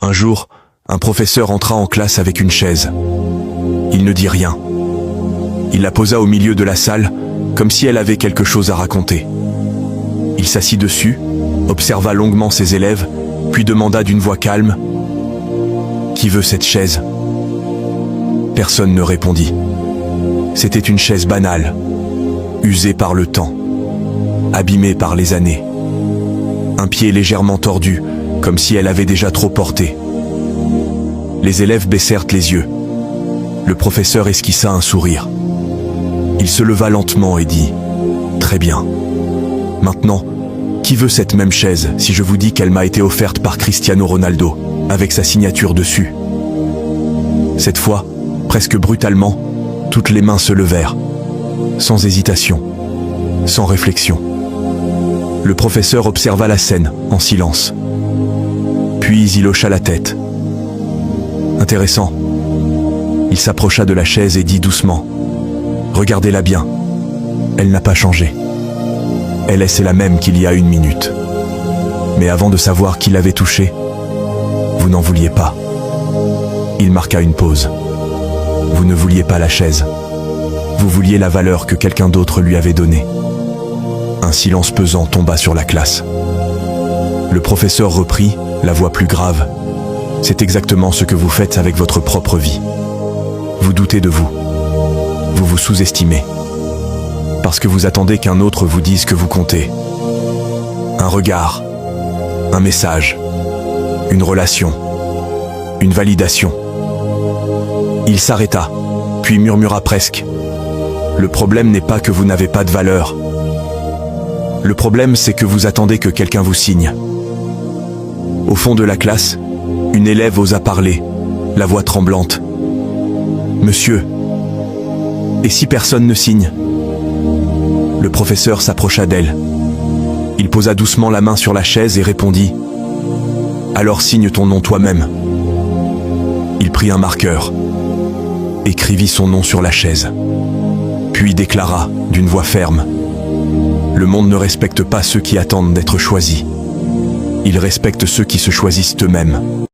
Un jour, un professeur entra en classe avec une chaise. Il ne dit rien. Il la posa au milieu de la salle, comme si elle avait quelque chose à raconter. Il s'assit dessus, observa longuement ses élèves, puis demanda d'une voix calme « Qui veut cette chaise ?» Personne ne répondit. C'était une chaise banale, usée par le temps, abîmée par les années. Un pied légèrement tordu, comme si elle avait déjà trop porté. Les élèves baissèrent les yeux. Le professeur esquissa un sourire. Il se leva lentement et dit « Très bien. Maintenant, qui veut cette même chaise si je vous dis qu'elle m'a été offerte par Cristiano Ronaldo, avec sa signature dessus ?» Cette fois, presque brutalement, toutes les mains se levèrent, sans hésitation, sans réflexion. Le professeur observa la scène, en silence. Puis il hocha la tête. Intéressant. Il s'approcha de la chaise et dit doucement « Regardez-la bien. Elle n'a pas changé. Elle est la même qu'il y a 1 minute. Mais avant de savoir qui l'avait touchée, vous n'en vouliez pas. » Il marqua une pause. Vous ne vouliez pas la chaise. Vous vouliez la valeur que quelqu'un d'autre lui avait donnée. Un silence pesant tomba sur la classe. Le professeur reprit, la voix plus grave. C'est exactement ce que vous faites avec votre propre vie. Vous doutez de vous. Vous vous sous-estimez. Parce que vous attendez qu'un autre vous dise que vous comptez. Un regard, un message, une relation, une validation. Il s'arrêta, puis murmura presque. Le problème n'est pas que vous n'avez pas de valeur. Le problème, c'est que vous attendez que quelqu'un vous signe. Au fond de la classe, une élève osa parler, la voix tremblante. « Monsieur, et si personne ne signe ?» Le professeur s'approcha d'elle. Il posa doucement la main sur la chaise et répondit « Alors signe ton nom toi-même. » Il prit un marqueur, écrivit son nom sur la chaise, puis déclara d'une voix ferme « Le monde ne respecte pas ceux qui attendent d'être choisis. Il respecte ceux qui se choisissent eux-mêmes. »